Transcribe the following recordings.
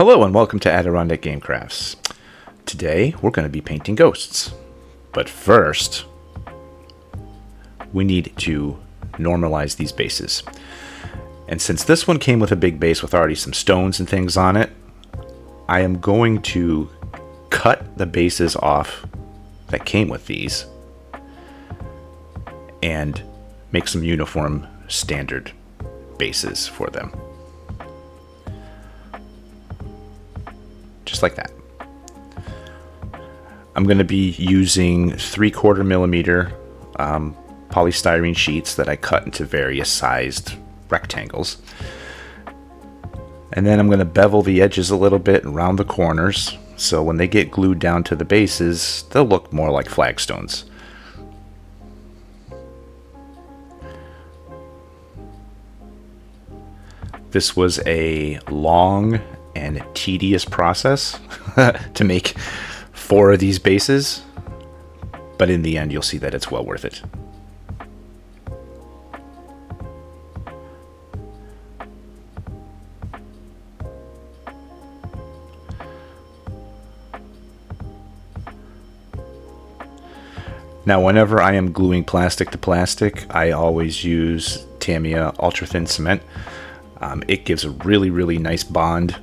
Hello and welcome to Adirondack Game Crafts. Today we're going to be painting ghosts. But first, we need to normalize these bases. And since this one came with a big base with already some stones and things on it, I am going to cut the bases off that came with these and make some uniform standard bases for them. Just like that. I'm going to be using 3/4 millimeter polystyrene sheets that I cut into various sized rectangles. And then I'm going to bevel the edges a little bit around the corners, so when they get glued down to the bases, they'll look more like flagstones. This was a long and tedious process to make 4 of these bases, but in the end you'll see that it's well worth it. Now whenever I am gluing plastic to plastic, I always use Tamiya ultra thin cement. It gives a really nice bond,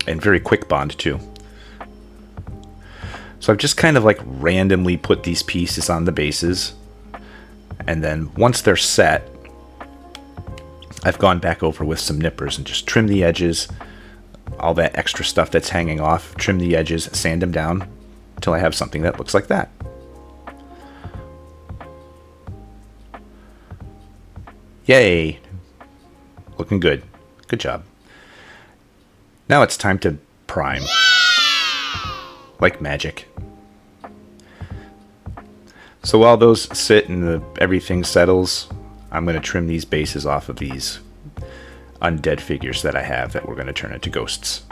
and very quick bond too. So I've just kind of like randomly put these pieces on the bases, and then once they're set, I've gone back over with some nippers and just trim the edges, all that extra stuff that's hanging off, trim the edges, sand them down until I have something that looks like that. Yay! Looking good. Good job. Now it's time to prime. Like magic. So while those sit and everything settles, I'm going to trim these bases off of these undead figures that I have that we're going to turn into ghosts.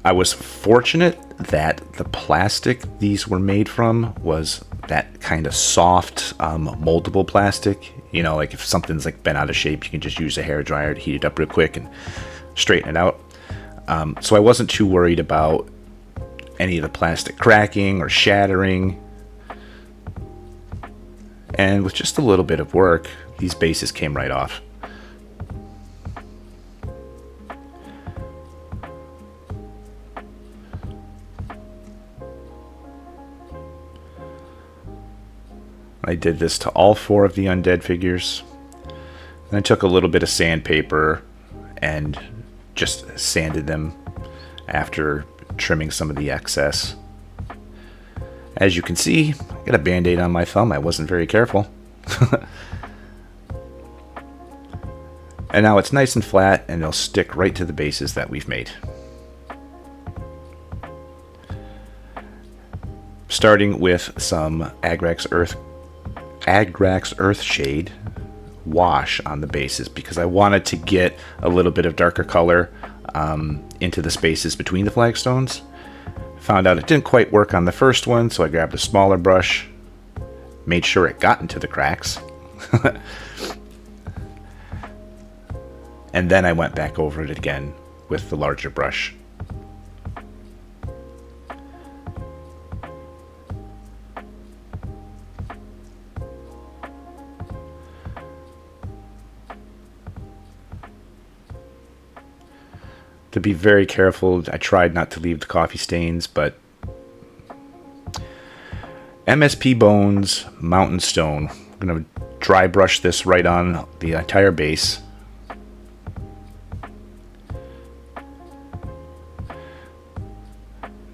I was fortunate that the plastic these were made from was that kind of soft, moldable plastic. You know, like if something's like bent out of shape, you can just use a hairdryer to heat it up real quick and straighten it out. So I wasn't too worried about any of the plastic cracking or shattering. And with just a little bit of work, these bases came right off. I did this to all 4 of the undead figures. Then I took a little bit of sandpaper and just sanded them after trimming some of the excess. As you can see, I got a band-aid on my thumb. I wasn't very careful. And now it's nice and flat, and it'll stick right to the bases that we've made. Starting with some Agrax Earthshade wash on the bases, because I wanted to get a little bit of darker color into the spaces between the flagstones. Found out it didn't quite work on the first one, so I grabbed a smaller brush, made sure it got into the cracks, and then I went back over it again with the larger brush. To be very careful, I tried not to leave the coffee stains, but MSP Bones Mountain Stone. I'm going to dry brush this right on the entire base.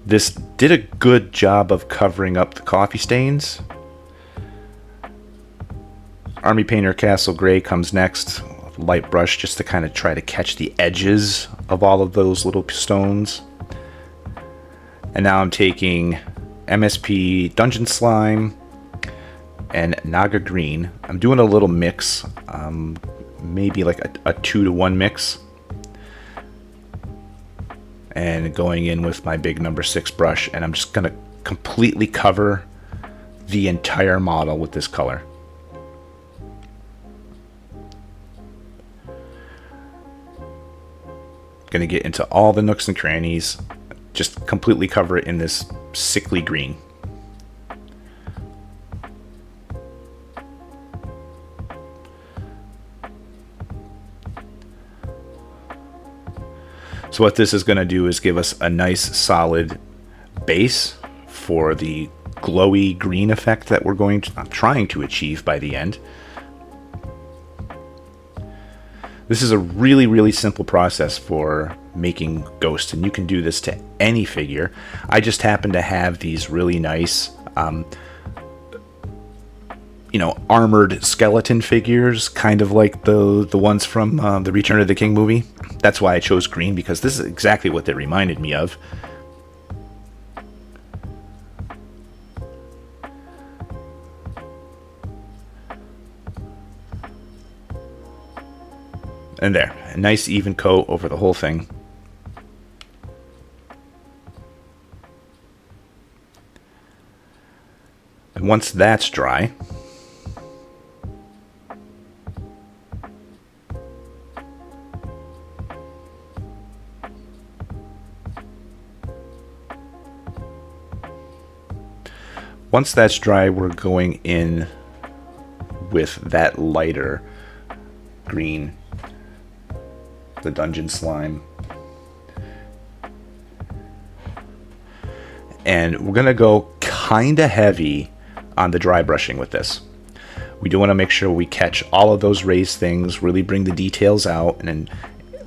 This did a good job of covering up the coffee stains. Army Painter Castle Gray comes next. Light brush just to kind of try to catch the edges of all of those little stones. And now I'm taking MSP Dungeon Slime and Naga Green. I'm doing a little mix, maybe like a 2-to-1 mix, and going in with my big number 6 brush, and I'm just going to completely cover the entire model with this color. Going to get into all the nooks and crannies. Just completely cover it in this sickly green. So what this is going to do is give us a nice solid base for the glowy green effect that I'm trying to achieve by the end. This is a really, really simple process for making ghosts, and you can do this to any figure. I just happen to have these really nice armored skeleton figures, kind of like the ones from the Return of the King movie. That's why I chose green, because this is exactly what they reminded me of. And there, a nice even coat over the whole thing. And once that's dry, we're going in with that lighter green, the dungeon slime. And we're going to go kind of heavy on the dry brushing with this. We do want to make sure we catch all of those raised things, really bring the details out, and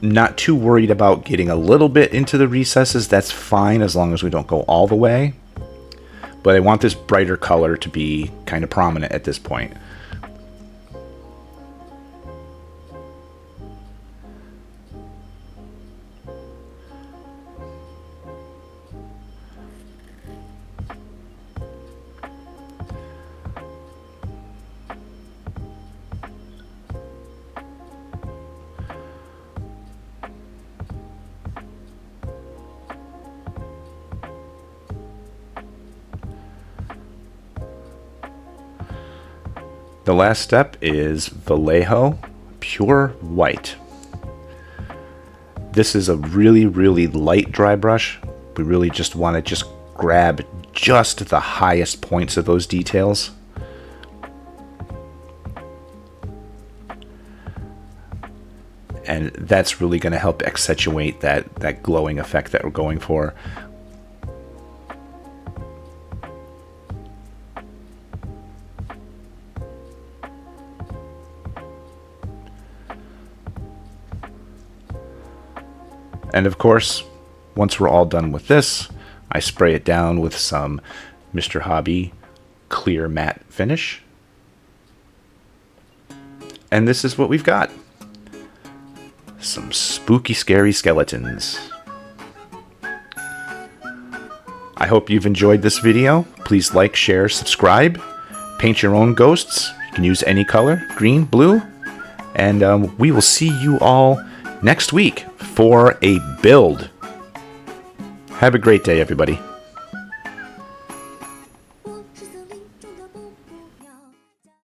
not too worried about getting a little bit into the recesses. That's fine as long as we don't go all the way. But I want this brighter color to be kind of prominent at this point. The last step is Vallejo Pure White. This is a really, really light dry brush. We really just want to grab just the highest points of those details. And that's really going to help accentuate that glowing effect that we're going for. And of course, once we're all done with this, I spray it down with some Mr. Hobby clear matte finish. And this is what we've got. Some spooky, scary skeletons. I hope you've enjoyed this video. Please like, share, subscribe. Paint your own ghosts. You can use any color, green, blue. And we will see you all next week for a build. Have a great day, everybody.